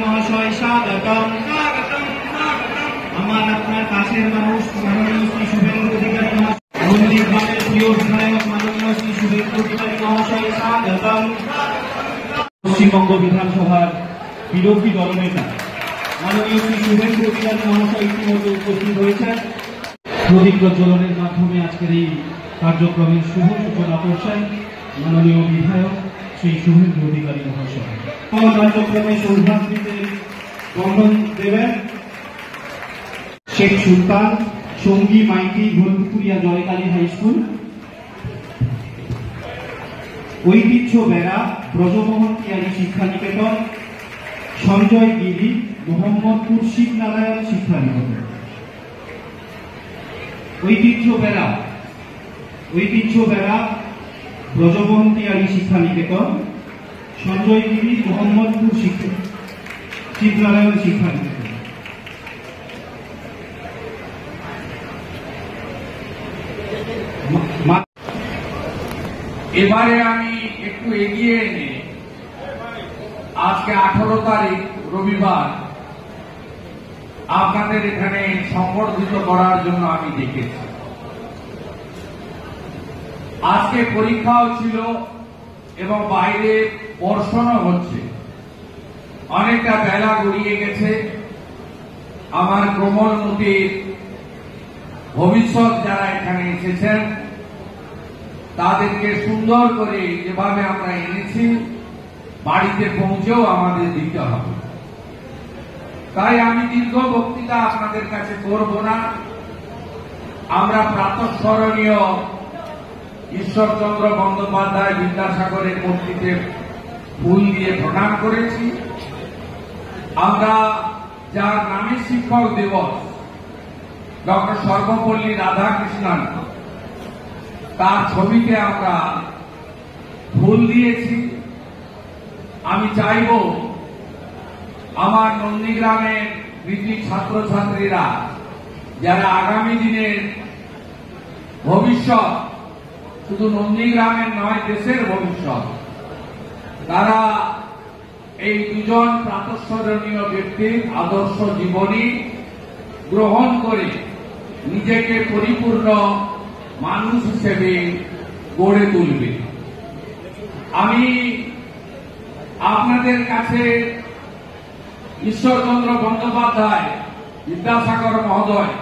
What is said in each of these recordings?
মহাশয় স্বাগতম। আমার আপনার কাছের মানুষ মাননীয় শ্রী শুভেন্দু অধিকারী মহাশয়, প্রিয় বিধায়ক মাননীয় শ্রী শুভেন্দু অধিকারী মহাশয় স্বাগতম। পশ্চিমবঙ্গ বিধানসভার বিরোধী দলনেতা মাননীয় শ্রী শুভেন্দু অধিকারী মহাশয় ইতিমধ্যে উপস্থিত হয়েছেন। প্রদীপ প্রজ্বলনের মাধ্যমে আজকের এই কার্যক্রমের শুভ সূচনা করছেন মাননীয় বিধায়ক শ্রী শুভেন্দু অধিকারী মহাশয়। কার্যক্রমে সৌভাগ্যীতে বন্ধন দেবেন শেখ সুলতান সঙ্গী মাইতি ঘোলপুকুরিয়া জয়কালী হাই স্কুল, ঐতিহ্য বেড়া ব্রজমোহন তিয়ারি শিক্ষা নিকেতন, সঞ্জয় গিরি মোহাম্মদপুর শিবনারায়ণ শিক্ষা নিকেতন। ঐতিহ্য বেড়া ব্রজমোহন তিয়ারি শিক্ষা নিকেতন, সঞ্জয় গিরি মোহাম্মদপুর শিবনারায়ণ শিক্ষা নিকেতন। এবারে আমি একটু এগিয়ে এনে আজকে 18 তারিখ রবিবার আপনাদের এখানে সংবর্ধিত করার জন্য আমি ডেকেছি। আজকে পরীক্ষাও ছিল এবং বাইরে বর্ষণও হচ্ছে, অনেকটা বেলা গড়িয়ে গেছে। আমার কোমলমতির ভবিষ্যৎ যারা এখানে এসেছেন তাদেরকে সুন্দর করে যেভাবে আমরা এনেছি বাড়িতে পৌঁছেও আমাদের দিতে হবে। তাই আমি দীর্ঘ বক্তৃতা আপনাদের কাছে করব না। আমরা প্রাতঃস্মরণীয় ঈশ্বরচন্দ্র বন্দ্যোপাধ্যায় বিদ্যাসাগরের মূর্তিতে ফুল দিয়ে প্রণাম করেছি। আমরা যার নামে শিক্ষক দিবস ডক্টর সর্বপল্লী রাধাকৃষ্ণন তার ছবিতে আমরা ফুল দিয়েছি। আমি চাইব আমার নন্দীগ্রামের কৃতি ছাত্রছাত্রীরা যারা আগামী দিনের ভবিষ্যৎ, শুধু নন্দীগ্রামের নয় দেশের ভবিষ্যৎ, তারা এই দুজন প্রাতঃস্মরণীয় ব্যক্তির আদর্শ জীবনী গ্রহণ করে নিজেকে পরিপূর্ণ মানুষ হিসেবে গড়ে তুলবে। আমি আপনাদের কাছে ঈশ্বরচন্দ্র বন্দ্যোপাধ্যায় বিদ্যাসাগর মহোদয়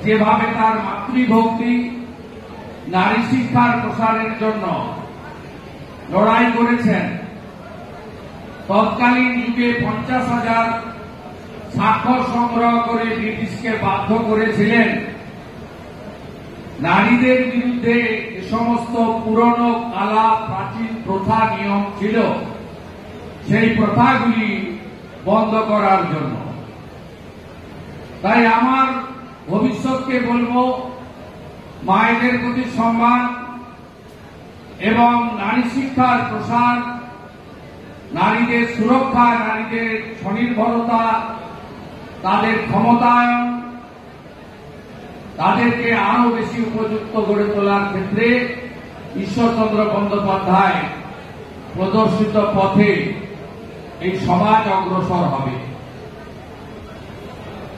যেভাবে তার মাতৃভক্তি নারী শিক্ষার প্রসারের জন্য লড়াই করেছেন, তৎকালীন যুগে 50,000 স্বাক্ষর সংগ্রহ করে ব্রিটিশকে বাধ্য করেছিলেন নারীদের বিরুদ্ধে যে সমস্ত পুরনো কালা প্রাচীন প্রথা নিয়ম ছিল সেই প্রথাগুলি বন্ধ করার জন্য। তাই আমার ভবিষ্যৎকে বলবো মায়েদের প্রতি সম্মান এবং নারী শিক্ষার প্রসার, নারীদের সুরক্ষা, নারীদের স্বনির্ভরতা, তাদের ক্ষমতায়ন, তাদেরকে আরো বেশি উপযুক্ত গড়ে তোলার ক্ষেত্রে ঈশ্বরচন্দ্র বন্দ্যোপাধ্যায় প্রদর্শিত পথে এই সমাজ অগ্রসর হবে।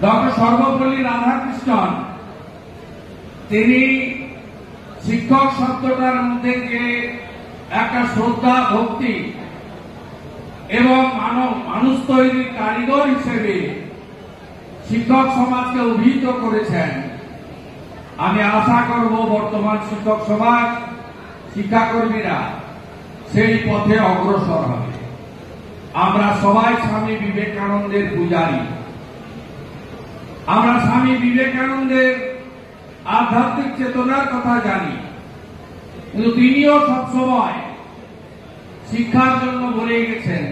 ডক্টর সর্বপল্লী রাধাকৃষ্ণন তিনি শিক্ষক শব্দটার মধ্যে যে একটা শ্রদ্ধা, ভক্তি এবং মানুষ তৈরির কারিগর হিসেবে শিক্ষক সমাজকে অভিহিত করেছেন, আমি আশা করব বর্তমান শিক্ষক সমাজ, শিক্ষাকর্মীরা সেই পথে অগ্রসর হবে। আমরা সবাই স্বামী বিবেকানন্দের পূজারী। আমরা স্বামী বিবেকানন্দের আধ্যাত্মিক চেতনার কথা জানি, কিন্তু তিনিও সবসময় শিক্ষার জন্য বলে গেছেন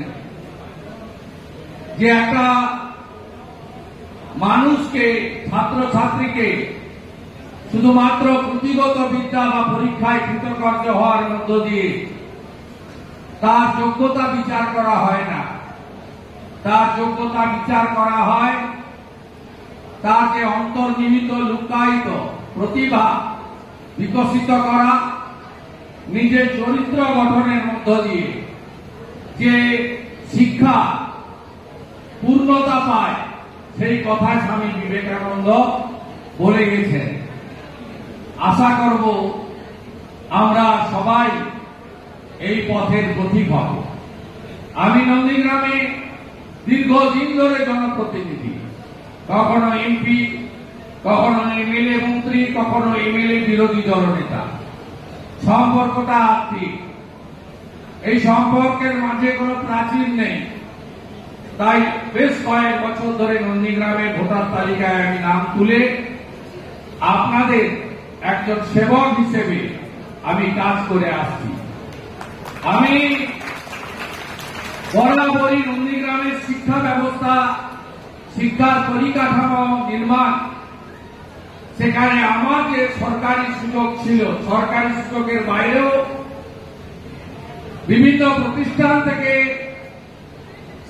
যে একটা মানুষকে, ছাত্রছাত্রীকে শুধুমাত্র পুঁথিগত বিদ্যা বা পরীক্ষায় কৃতকার্য হওয়ার মধ্য দিয়ে তার যোগ্যতা বিচার করা হয় না। তার যোগ্যতা বিচার করা হয় তার যে অন্তর্নিহিত লুকায়িত প্রতিভা বিকশিত করা, নিজের চরিত্র গঠনের মধ্য দিয়ে যে শিক্ষা পূর্ণতা পায়, সেই কথা স্বামী বিবেকানন্দ বলে গেছেন। আশা করব আমরা সবাই এই পথের পথিক হব। আমি নন্দীগ্রামে দীর্ঘদিন ধরে জনপ্রতিনিধি, কখনো এমপি, কখনো এমএলএ মন্ত্রী, কখনো এমএলএ বিরোধী দলনেতা। সম্পর্কটা আত্মিক, এই সম্পর্কের মাঝে কোনো প্রাচীর নেই। তাই বেশ কয়েক বছর ধরে নন্দীগ্রামের ভোটার তালিকায় আমি নাম তুলে আপনাদের একজন সেবক হিসেবে আমি কাজ করে আসছি। আমি বরাবরই নন্দীগ্রামের শিক্ষা ব্যবস্থা, শিক্ষার পরিকাঠামো নির্মাণ, সেখানে আমার যে সরকারি সুযোগ ছিল, সরকারি সুযোগের বাইরেও বিভিন্ন প্রতিষ্ঠান থেকে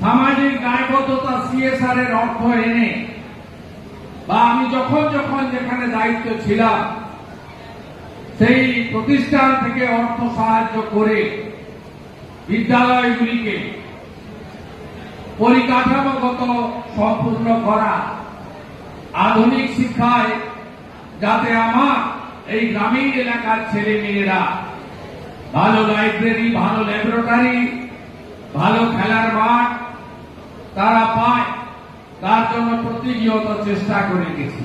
সামাজিক দায়বদ্ধতা সিএসআর এর অর্থ এনে, বা আমি যখন যখন যেখানে দায়িত্ব ছিলাম সেই প্রতিষ্ঠান থেকে অর্থ সাহায্য করে বিদ্যালয়গুলিকে পরিকাঠামোগত সম্পূর্ণ করা, আধুনিক শিক্ষায় যাতে আমার এই গ্রামীণ এলাকার ছেলে মেয়েরা ভালো লাইব্রেরি, ভালো ল্যাবরেটরি, ভালো খেলার মাঠ তারা পায়, তার জন্য প্রতিনিয়ত চেষ্টা করে গেছি।